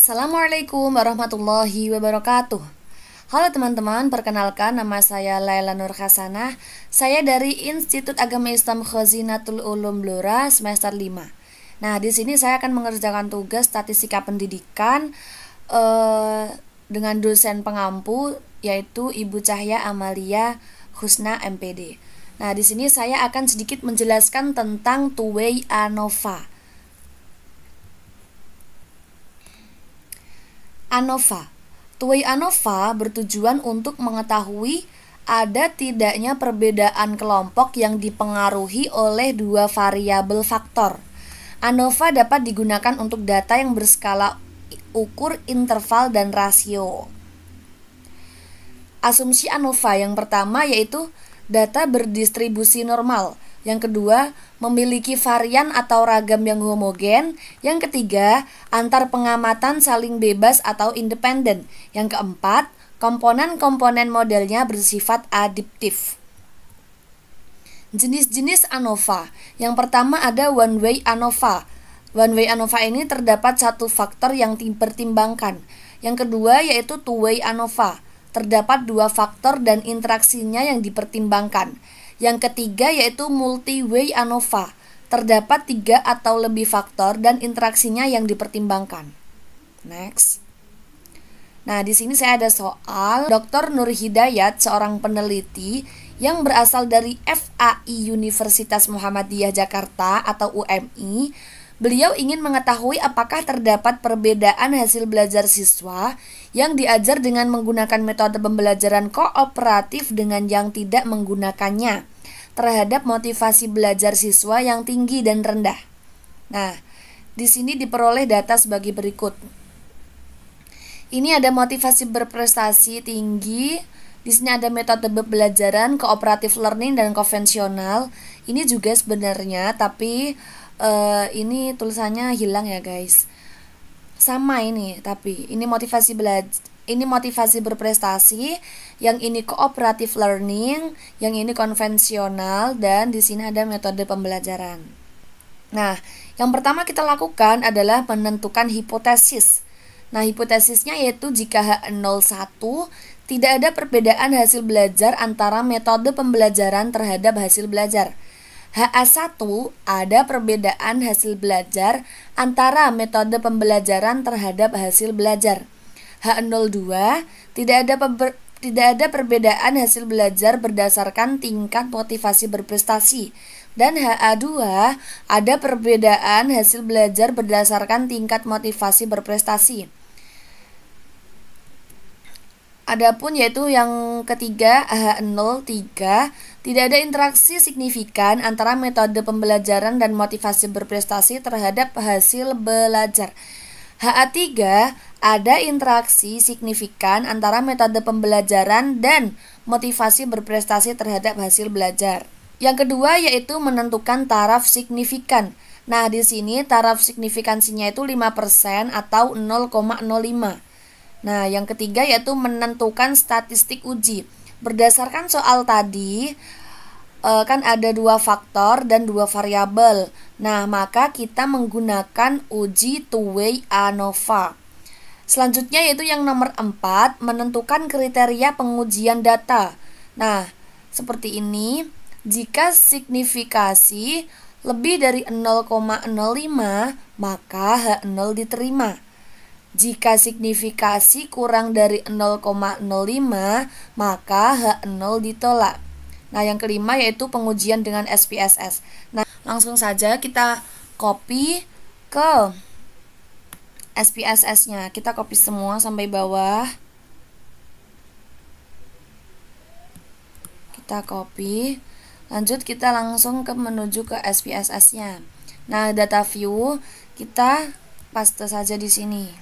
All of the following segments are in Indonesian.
Assalamualaikum warahmatullahi wabarakatuh. Halo teman-teman, perkenalkan nama saya Laila Nur Hasanah. Saya dari Institut Agama Islam Khazinatul Ulum Blora semester 5. Nah, di sini saya akan mengerjakan tugas statistika pendidikan dengan dosen pengampu yaitu Ibu Cahya Amalia Husna MPD. Nah, di sini saya akan sedikit menjelaskan tentang two-way ANOVA. ANOVA. Two-way ANOVA bertujuan untuk mengetahui ada tidaknya perbedaan kelompok yang dipengaruhi oleh dua variabel faktor. ANOVA dapat digunakan untuk data yang berskala ukur interval dan rasio. Asumsi ANOVA yang pertama yaitu data berdistribusi normal. Yang kedua, memiliki varian atau ragam yang homogen. Yang ketiga, antar pengamatan saling bebas atau independen. Yang keempat, komponen-komponen modelnya bersifat adiptif. Jenis-jenis ANOVA. Yang pertama ada one-way ANOVA. One-way ANOVA ini terdapat satu faktor yang dipertimbangkan. Yang kedua yaitu two-way ANOVA. Terdapat dua faktor dan interaksinya yang dipertimbangkan. Yang ketiga yaitu multi-way ANOVA. Terdapat 3 atau lebih faktor dan interaksinya yang dipertimbangkan. Next. Nah, di sini saya ada soal. Dr. Nur Hidayat, seorang peneliti yang berasal dari FAI Universitas Muhammadiyah Jakarta atau UMI. Beliau ingin mengetahui apakah terdapat perbedaan hasil belajar siswa yang diajar dengan menggunakan metode pembelajaran kooperatif dengan yang tidak menggunakannya terhadap motivasi belajar siswa yang tinggi dan rendah. Nah, di sini diperoleh data sebagai berikut. Ini ada motivasi berprestasi tinggi. Di sini ada metode pembelajaran kooperatif learning dan konvensional. Ini juga sebenarnya, tapi ini tulisannya hilang ya guys. Sama ini, tapi ini motivasi ini motivasi berprestasi, yang ini kooperatif learning, yang ini konvensional, dan di sini ada metode pembelajaran. Nah, yang pertama kita lakukan adalah menentukan hipotesis. Nah, hipotesisnya yaitu jika H01 tidak ada perbedaan hasil belajar antara metode pembelajaran terhadap hasil belajar. HA1 ada perbedaan hasil belajar antara metode pembelajaran terhadap hasil belajar. H02 tidak ada perbedaan hasil belajar berdasarkan tingkat motivasi berprestasi. Dan HA2 ada perbedaan hasil belajar berdasarkan tingkat motivasi berprestasi. Adapun yaitu yang ketiga H03 tidak ada interaksi signifikan antara metode pembelajaran dan motivasi berprestasi terhadap hasil belajar. HA3 ada interaksi signifikan antara metode pembelajaran dan motivasi berprestasi terhadap hasil belajar. Yang kedua yaitu menentukan taraf signifikan. Nah, di sini taraf signifikansinya itu 5% atau 0,05. Nah, yang ketiga yaitu menentukan statistik uji. Berdasarkan soal tadi, kan ada dua faktor dan dua variabel. Nah, maka kita menggunakan uji two-way ANOVA. Selanjutnya yaitu yang nomor 4, menentukan kriteria pengujian data. Nah, seperti ini. Jika signifikasi lebih dari 0,05, maka H0 diterima. Jika signifikasi kurang dari 0,05, maka H0 ditolak. Nah, yang kelima yaitu pengujian dengan SPSS. Nah, langsung saja kita copy ke SPSS-nya. Kita copy semua sampai bawah. Kita copy. Lanjut kita langsung menuju ke SPSS-nya. Nah, data view kita paste saja di sini.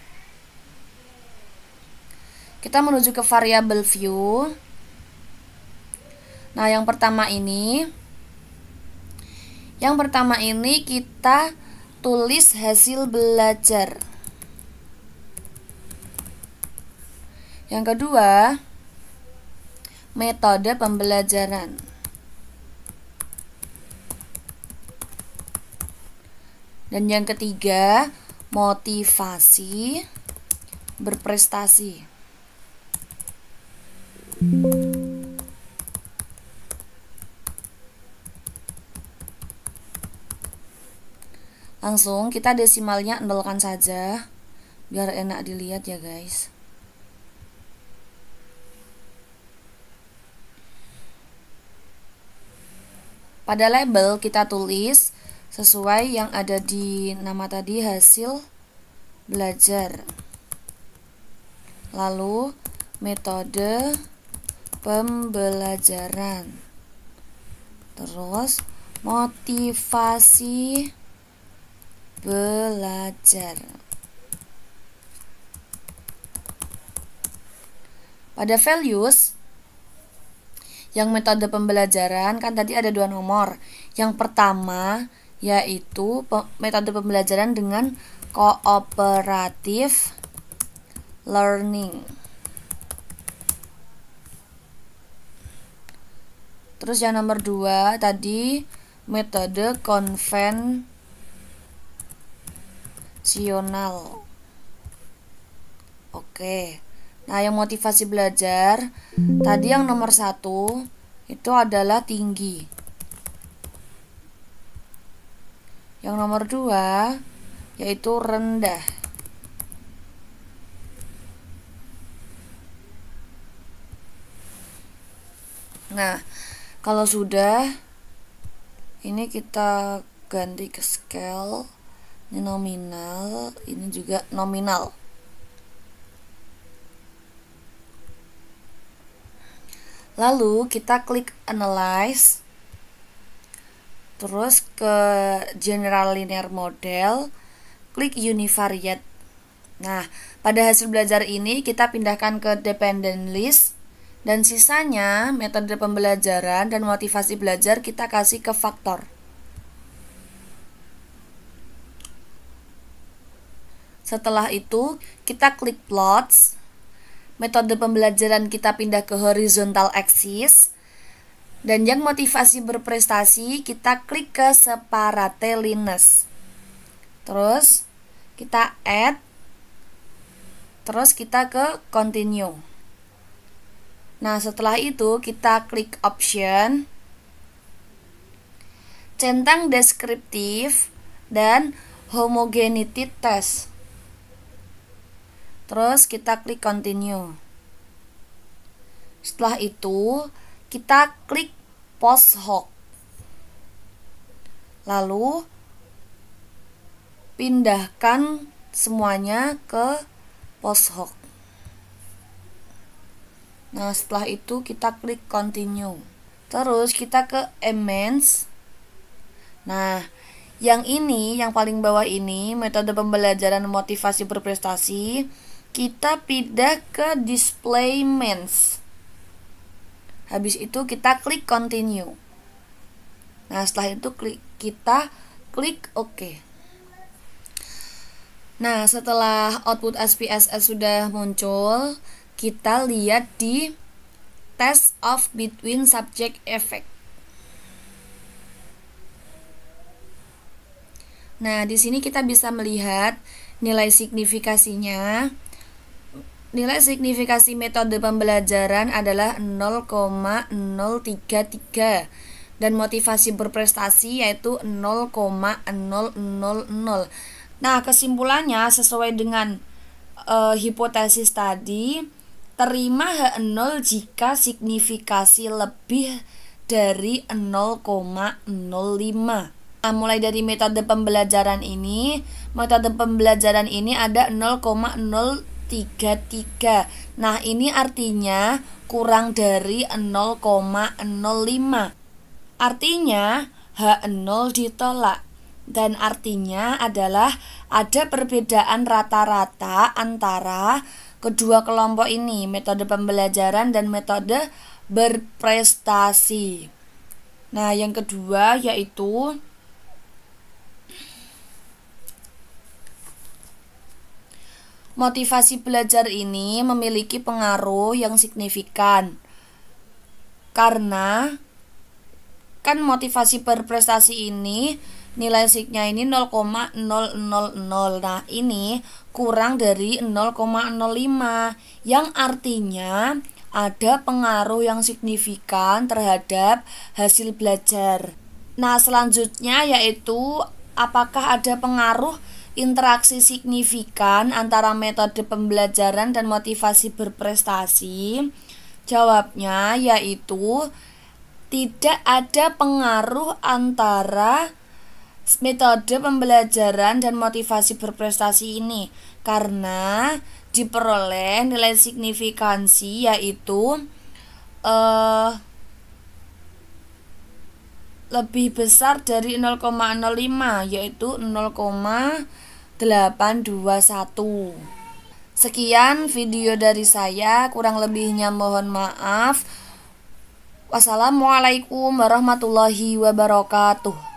Kita menuju ke variabel view. Nah, yang pertama ini kita tulis hasil belajar. Yang kedua, metode pembelajaran. Dan yang ketiga, motivasi. berprestasi. Langsung kita desimalnya nolkan saja biar enak dilihat ya guys. Pada label kita tulis sesuai yang ada di nama tadi, hasil belajar. Lalu metode pembelajaran. Terus motivasi belajar. Pada values yang metode pembelajaran kan tadi ada 2 nomor. Yang pertama yaitu metode pembelajaran dengan cooperative learning. Terus yang nomor 2 tadi metode konvensional. Oke. Nah, yang motivasi belajar tadi yang nomor 1 itu adalah tinggi. Yang nomor 2 yaitu rendah. Nah, kalau sudah, ini kita ganti ke scale. Ini nominal, ini juga nominal. Lalu kita klik analyze, terus ke general linear model, klik univariate. Nah, pada hasil belajar ini kita pindahkan ke dependent list, dan sisanya metode pembelajaran dan motivasi belajar kita kasih ke faktor. Setelah itu kita klik plots. Metode pembelajaran kita pindah ke horizontal axis, dan yang motivasi berprestasi kita klik ke separate lines. Terus kita add, terus kita ke continue. Nah, setelah itu kita klik option, centang deskriptif, dan homogeneity test. Terus kita klik continue. Setelah itu kita klik post hoc. Lalu pindahkan semuanya ke post hoc. Nah, setelah itu kita klik continue. Terus kita ke amends. Nah, yang ini, yang paling bawah ini, metode pembelajaran motivasi berprestasi, kita pindah ke display mains. Habis itu kita klik continue. Nah, setelah itu kita klik OK. Nah, setelah output SPSS sudah muncul, kita lihat di test of between subject effect. Nah, di sini kita bisa melihat nilai signifikasinya. Nilai signifikasi metode pembelajaran adalah 0,033 dan motivasi berprestasi yaitu 0,000. Nah, kesimpulannya sesuai dengan hipotesis tadi, terima H0 jika signifikasi lebih dari 0,05. Nah, mulai dari metode pembelajaran ini ada 0,033. Nah, ini artinya kurang dari 0,05. Artinya H0 ditolak. Dan artinya adalah ada perbedaan rata-rata antara kedua kelompok ini, metode pembelajaran dan metode berprestasi. Nah, yang kedua yaitu motivasi belajar ini memiliki pengaruh yang signifikan. Karena kan motivasi berprestasi ini nilai signya ini 0,000. Nah, ini kurang dari 0,05 yang artinya ada pengaruh yang signifikan terhadap hasil belajar. Nah, selanjutnya yaitu apakah ada pengaruh interaksi signifikan antara metode pembelajaran dan motivasi berprestasi? Jawabnya yaitu tidak ada pengaruh antara metode pembelajaran dan motivasi berprestasi ini karena diperoleh nilai signifikansi yaitu lebih besar dari 0,05 yaitu 0,821. Sekian video dari saya, kurang lebihnya mohon maaf. Wassalamualaikum warahmatullahi wabarakatuh.